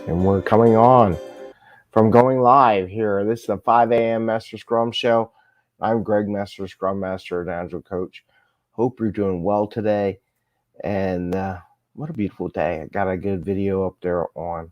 And we're coming on from going live here. This is the 5 a.m. Mester Scrum Show. I'm Greg Mester, Scrum Master and Agile Coach. Hope you're doing well today. And what a beautiful day. I got a good video up there on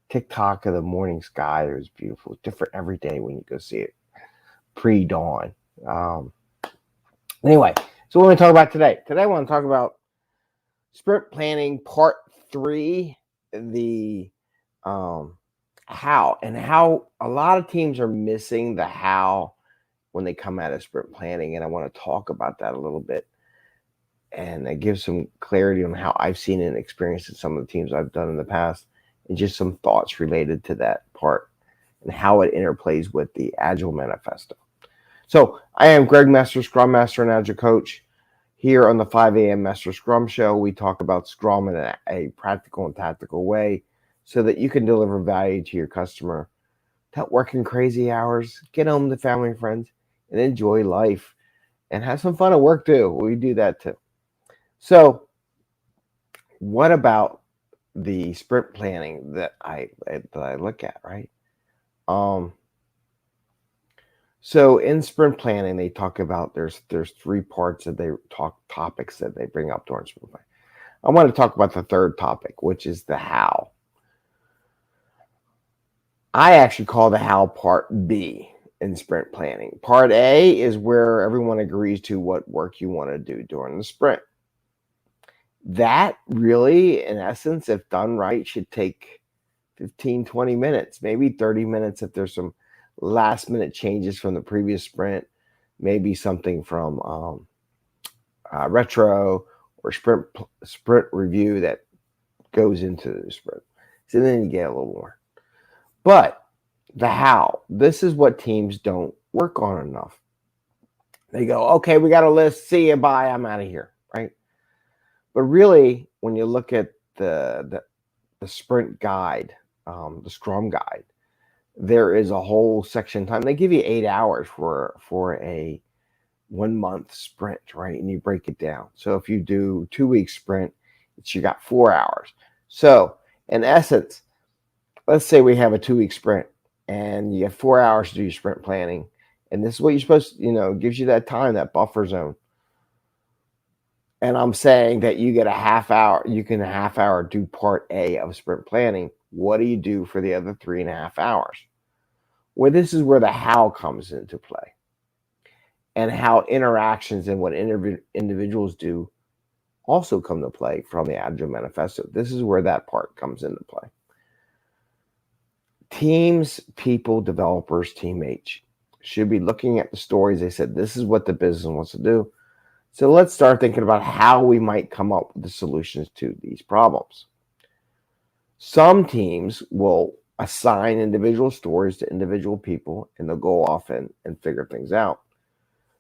TikTok of the morning sky. It was beautiful. It's different every day when you go see it pre-dawn. Anyway, so what are we going to talk about today? Today I want to talk about sprint planning part 3, the how a lot of teams are missing the how when they come out of sprint planning. And I want to talk about that a little bit and give some clarity on how I've seen and experienced in some of the teams I've done in the past, and just some thoughts related to that part and how it interplays with the Agile Manifesto. So I am Greg Mester, Scrum Master and Agile Coach. Here on the 5 a.m. Mester Scrum Show, we talk about Scrum in a practical and tactical way so that you can deliver value to your customer without working crazy hours, get home to family and friends, and enjoy life and have some fun at work too. We do that too. So what about the sprint planning that I look at, right? So in sprint planning, they talk about there's 3 parts that they talk topics that they bring up during sprint planning. I want to talk about the third topic, which is the how. I actually call the how part B in sprint planning. Part A is where everyone agrees to what work you want to do during the sprint. That really, in essence, if done right, should take 15, 20 minutes, maybe 30 minutes if there's some last minute changes from the previous sprint, maybe something from retro or sprint review that goes into the sprint. So then you get a little more. But the how, this is what teams don't work on enough. They go, okay, we got a list, see you, bye, I'm out of here, right? But really, when you look at the sprint guide, the Scrum guide, there is a whole section time. They give you 8 hours for a 1 month sprint, right? And you break it down. So if you do 2-week sprint, you got 4 hours. So in essence, let's say we have a 2-week sprint and you have 4 hours to do your sprint planning. And this is what you're supposed to, gives you that time, that buffer zone. And I'm saying that you get a half hour, you can a half hour do part A of sprint planning. What do you do for the other 3.5 hours? Well, this is where the how comes into play, and how interactions and what individuals do also come to play from the Agile Manifesto. This is where that part comes into play. Teams, people, developers, teammates should be looking at the stories. They said, this is what the business wants to do. So let's start thinking about how we might come up with the solutions to these problems. Some teams will assign individual stories to individual people, and they'll go off and figure things out.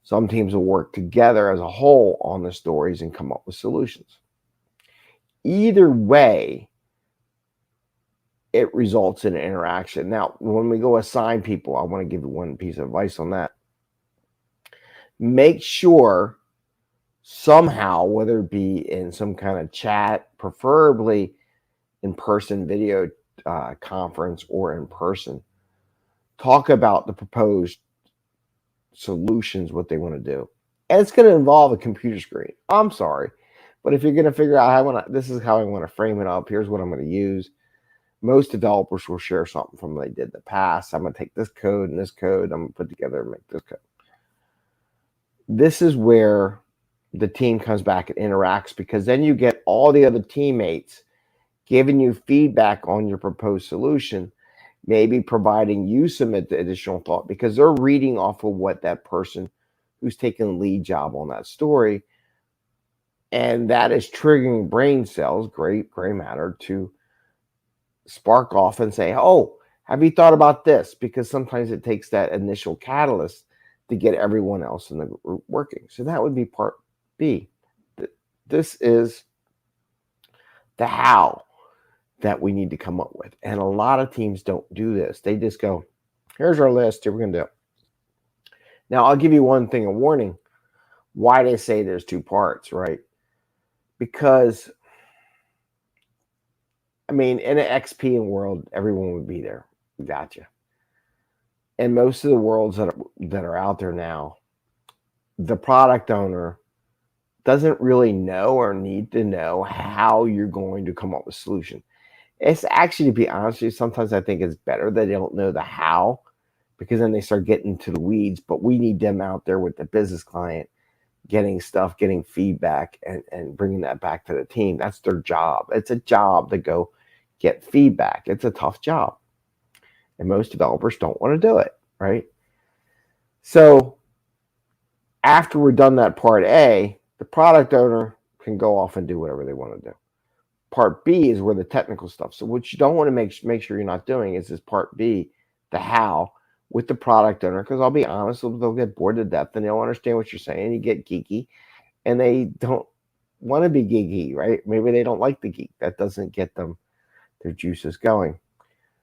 Some teams will work together as a whole on the stories and come up with solutions. Either way, it results in an interaction. Now, when we go assign people, I want to give you one piece of advice on that. Make sure somehow, whether it be in some kind of chat, preferably in-person video conference or in person, talk about the proposed solutions, what they want to do. And it's going to involve a computer screen. I'm sorry, but if you're going to figure out this is how I want to frame it up, here's what I'm going to use. Most developers will share something from what they did in the past. I'm going to take this code and this code, I'm going to put together and make this code. This is where the team comes back and interacts, because then you get all the other teammates giving you feedback on your proposed solution, maybe providing you some additional thought, because they're reading off of what that person who's taking the lead job on that story, and that is triggering brain cells, gray matter, to spark off and say, oh, have you thought about this? Because sometimes it takes that initial catalyst to get everyone else in the group working. So that would be part B. This is the how that we need to come up with. And a lot of teams don't do this. They just go, here's our list, here we're going to do it. Now, I'll give you one thing, a warning, why they say there's 2 parts, right? Because I mean, in an XP world, everyone would be there. Gotcha. And most of the worlds that are out there now, the product owner doesn't really know or need to know how you're going to come up with a solution. It's actually, to be honest with you, sometimes I think it's better that they don't know the how, because then they start getting into the weeds. But we need them out there with the business client, getting stuff, getting feedback, and bringing that back to the team. That's their job. It's a job to go get feedback. It's a tough job. And most developers don't want to do it, right? So after we're done that part A, the product owner can go off and do whatever they want to do. Part B is where the technical stuff. So what you don't want to make sure you're not doing is this part B, the how, with the product owner, because I'll be honest, they'll get bored to death and they don't understand what you're saying. You get geeky and they don't want to be geeky, right? Maybe they don't like the geek. That doesn't get them their juices going.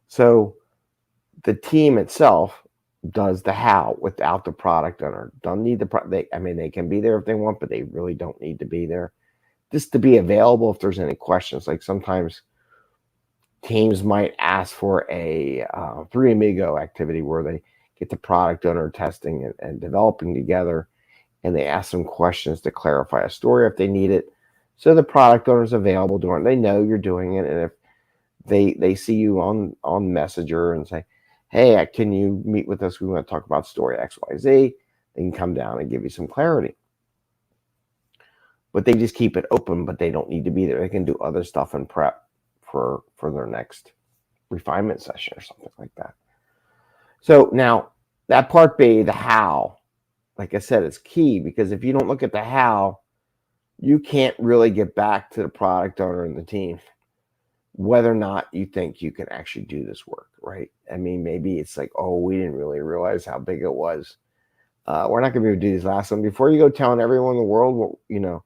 So the team itself does the how without the product owner. Don't need the they can be there if they want, but they really don't need to be there. Just to be available if there's any questions. Like sometimes teams might ask for a Three Amigo activity where they get the product owner testing and developing together, and they ask them questions to clarify a story if they need it. So the product owner is available doing it. They know you're doing it, and if they see you on Messenger and say, hey, can you meet with us? We want to talk about story XYZ. They can come down and give you some clarity. But they just keep it open, but they don't need to be there. They can do other stuff and prep for their next refinement session or something like that. So now that part B, the how, like I said, is key, because if you don't look at the how, you can't really get back to the product owner and the team whether or not you think you can actually do this work, right? I mean, maybe it's like, oh, we didn't really realize how big it was. We're not going to be able to do this last one. Before you go telling everyone in the world, well, you know,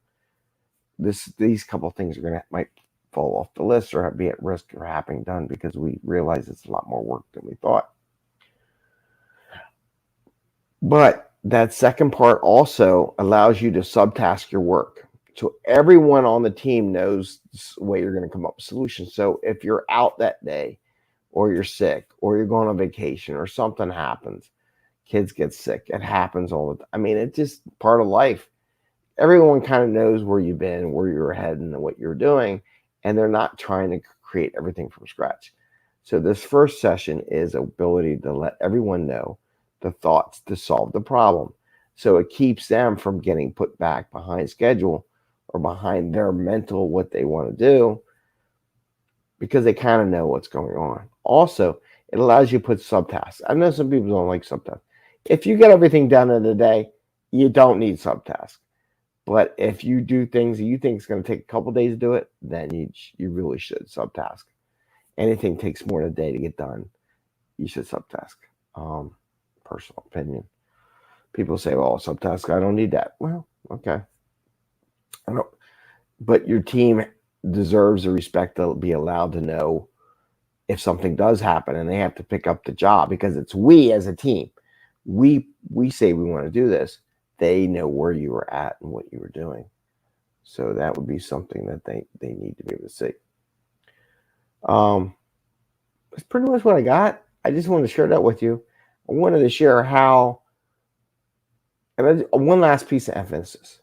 these couple of things might fall off the list or be at risk of having done, because we realize it's a lot more work than we thought. But that second part also allows you to subtask your work. So everyone on the team knows the way you're going to come up with solutions. So if you're out that day, or you're sick, or you're going on vacation, or something happens, kids get sick, it happens all the time. I mean, it's just part of life. Everyone kind of knows where you've been, where you're heading, and what you're doing, and they're not trying to create everything from scratch. So this first session is ability to let everyone know the thoughts to solve the problem. So it keeps them from getting put back behind schedule or behind their mental what they want to do, because they kind of know what's going on. Also, it allows you to put subtasks. I know some people don't like subtasks. If you get everything done in a day, you don't need subtasks. But if you do things that you think is going to take a couple days to do it, then you really should subtask. Anything takes more than a day to get done, you should subtask. Personal opinion. People say, well, subtask, I don't need that. Well, okay. But your team deserves the respect to be allowed to know if something does happen and they have to pick up the job, because it's we as a team. We say we want to do this. They know where you were at and what you were doing. So that would be something that they need to be able to see. That's pretty much what I got. I just wanted to share that with you. I wanted to share how, and one last piece of emphasis.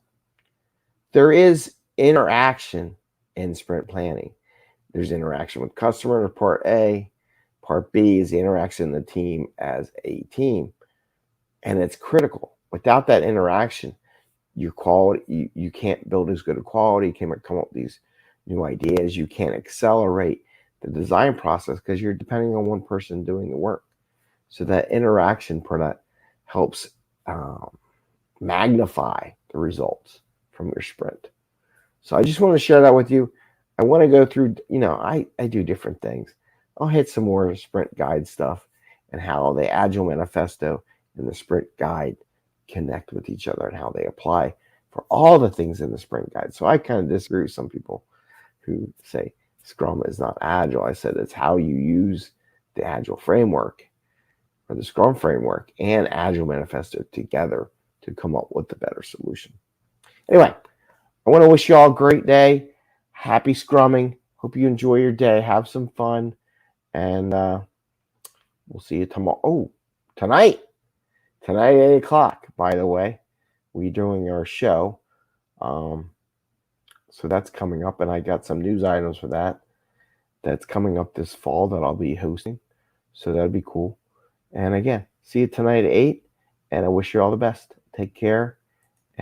There is interaction in sprint planning. There's interaction with customer, part A. Part B is the interaction in the team as a team. And it's critical. Without that interaction, your quality, you can't build as good a quality. You can't come up with these new ideas. You can't accelerate the design process because you're depending on one person doing the work. So that interaction product helps magnify the results from your sprint. So I just want to share that with you. I want to go through, I do different things. I'll hit some more sprint guide stuff and how the Agile Manifesto and the sprint guide connect with each other and how they apply for all the things in the sprint guide. So I kind of disagree with some people who say Scrum is not Agile. I said it's how you use the Agile framework or the Scrum framework and Agile Manifesto together to come up with a better solution. Anyway, I want to wish you all a great day. Happy Scrumming. Hope you enjoy your day. Have some fun. And we'll see you tomorrow. Oh, tonight. Tonight at 8 o'clock, by the way. We're doing our show. So that's coming up. And I got some news items for that. That's coming up this fall that I'll be hosting. So that'd be cool. And again, see you tonight at 8. And I wish you all the best. Take care.